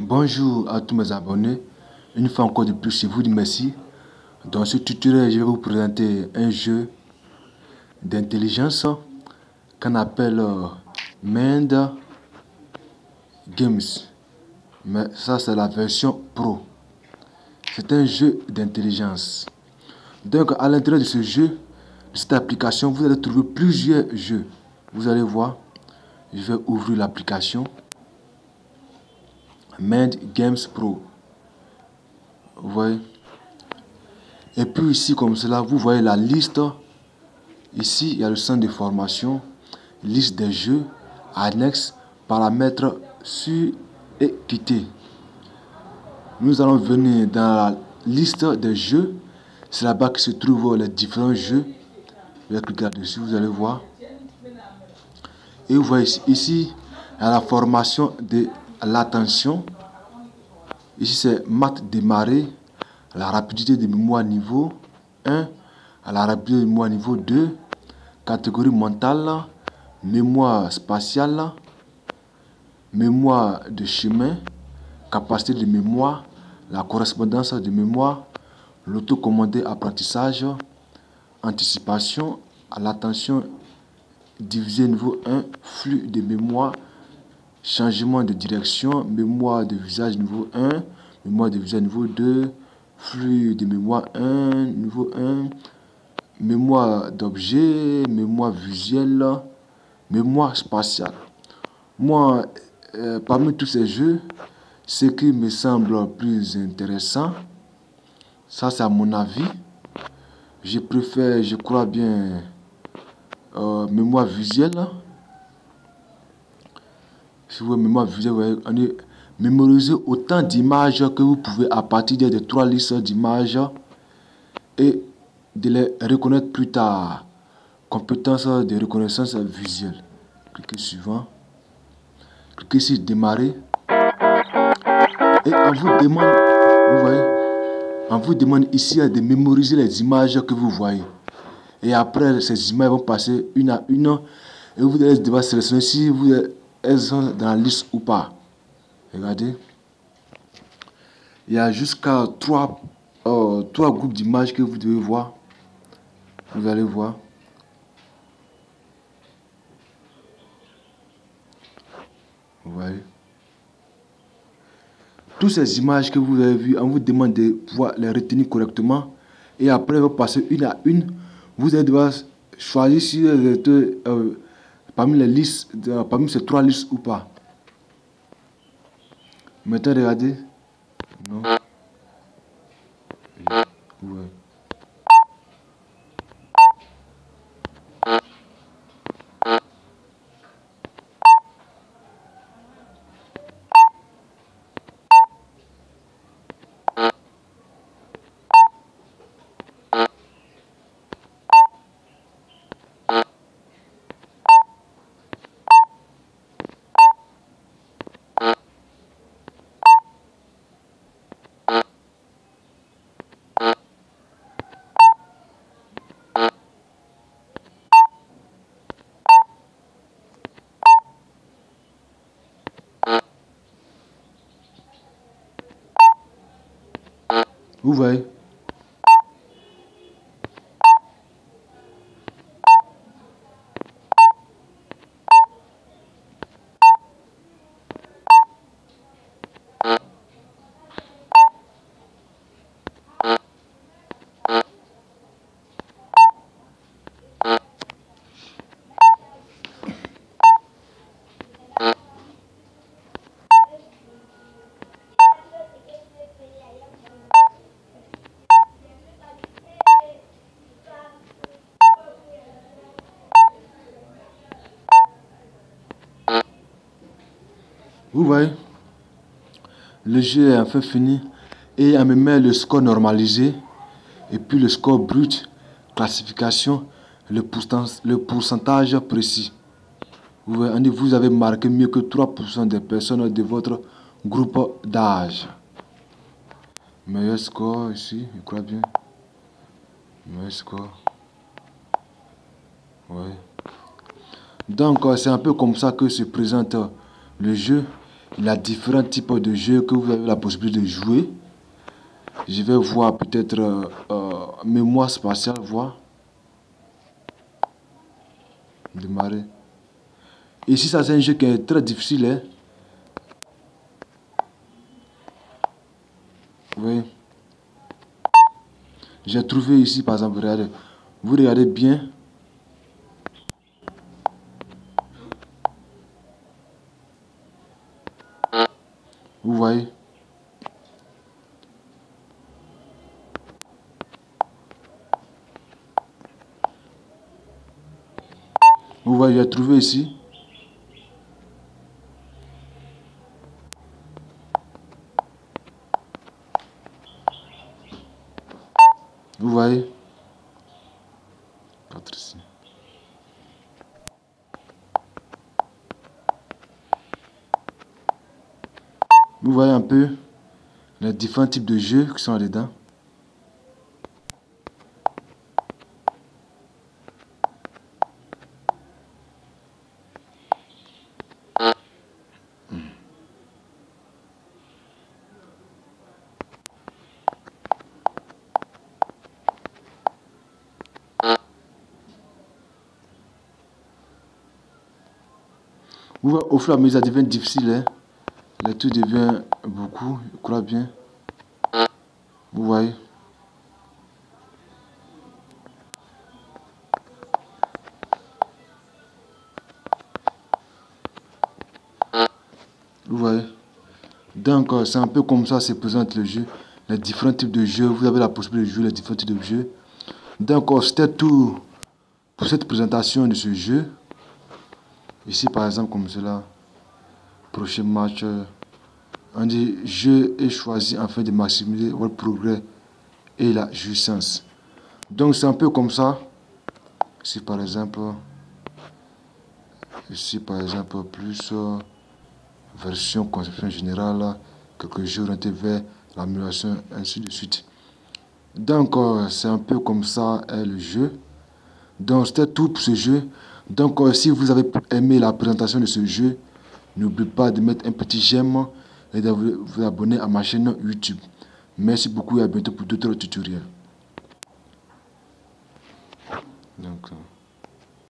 Bonjour à tous mes abonnés. Une fois encore de plus, je vous dis merci. Dans ce tutoriel, je vais vous présenter un jeu d'intelligence qu'on appelle Mind Games. Mais ça, c'est la version pro. C'est un jeu d'intelligence. Donc, à l'intérieur de ce jeu, de cette application, vous allez trouver plusieurs jeux. Vous allez voir. Je vais ouvrir l'application Mind Games Pro. Vous voyez. Et puis ici, comme cela, vous voyez la liste. Ici, il y a le centre de formation, liste des jeux, annexe, paramètres, sur et quitter. Nous allons venir dans la liste des jeux. C'est là-bas que se trouvent les différents jeux. Vous allez cliquer là-dessus, vous allez voir. Et vous voyez ici, il y a la formation de l'attention. Ici, c'est maths démarrer, la rapidité de mémoire niveau 1, à la rapidité de mémoire niveau 2, catégorie mentale, mémoire spatiale, mémoire de chemin, capacité de mémoire, la correspondance de mémoire, l'autocommandé apprentissage, anticipation, à l'attention divisé niveau 1, flux de mémoire, changement de direction, mémoire de visage niveau 1, mémoire de visage niveau 2, flux de mémoire 1, niveau 1, mémoire d'objet, mémoire visuelle, mémoire spatiale. Moi, parmi tous ces jeux, ce qui me semble plus intéressant, ça c'est à mon avis, je préfère, je crois bien, mémoire visuelle. Si vous voulez mémoire visuelle, on est mémoriser autant d'images que vous pouvez à partir des trois listes d'images et de les reconnaître plus tard. Compétence de reconnaissance visuelle. Cliquez suivant. Cliquez sur démarrer. Et on vous demande, vous voyez, on vous demande ici de mémoriser les images que vous voyez. Et après, ces images vont passer une à une. Et vous allez devoir sélectionner si elles sont dans la liste ou pas. Regardez. Il y a jusqu'à trois groupes d'images que vous devez voir. Vous allez voir. Vous voyez. Toutes ces images que vous avez vues, on vous demande de pouvoir les retenir correctement. Et après, vous passez une à une. Vous allez devoir choisir si elles étaient parmi les listes, parmi ces trois listes ou pas. Maintenant, regardez. Non. Ouais. Vous voyez. Vous voyez, le jeu est enfin fini et on me met le score normalisé et puis le score brut, classification, le pourcentage précis. Vous voyez, vous avez marqué mieux que 3% des personnes de votre groupe d'âge. Meilleur score ici, je crois bien. Meilleur score. Ouais. Donc c'est un peu comme ça que se présente le jeu. Il y a différents types de jeux que vous avez la possibilité de jouer. Je vais voir peut-être mémoire spatiale, voir. Démarrer. Ici, ça c'est un jeu qui est très difficile. Hein? Oui. J'ai trouvé ici, par exemple, regardez. Vous regardez bien. Vous voyez. Vous voyez, j'ai trouvé ici. Vous voyez. 4 ici. Vous voyez un peu les différents types de jeux qui sont là-dedans. Vous voyez, au fur et à mesure, ça devient difficile. Hein? Les trucs devient beaucoup, je crois bien. Vous voyez. Vous voyez. Donc, c'est un peu comme ça se présente le jeu. Les différents types de jeux. Vous avez la possibilité de jouer les différents types de jeux. Donc, c'était tout pour cette présentation de ce jeu. Ici, par exemple, comme cela. Prochain match. On dit jeu est choisi afin de maximiser votre progrès et la jouissance. Donc, c'est un peu comme ça. Ici, par exemple. Ici, par exemple, plus version conception générale. Quelques jeux orientés vers l'amélioration, ainsi de suite. Donc, c'est un peu comme ça est le jeu. Donc, c'était tout pour ce jeu. Donc, si vous avez aimé la présentation de ce jeu, n'oubliez pas de mettre un petit j'aime et de vous abonner à ma chaîne YouTube. Merci beaucoup et à bientôt pour d'autres tutoriels. Donc,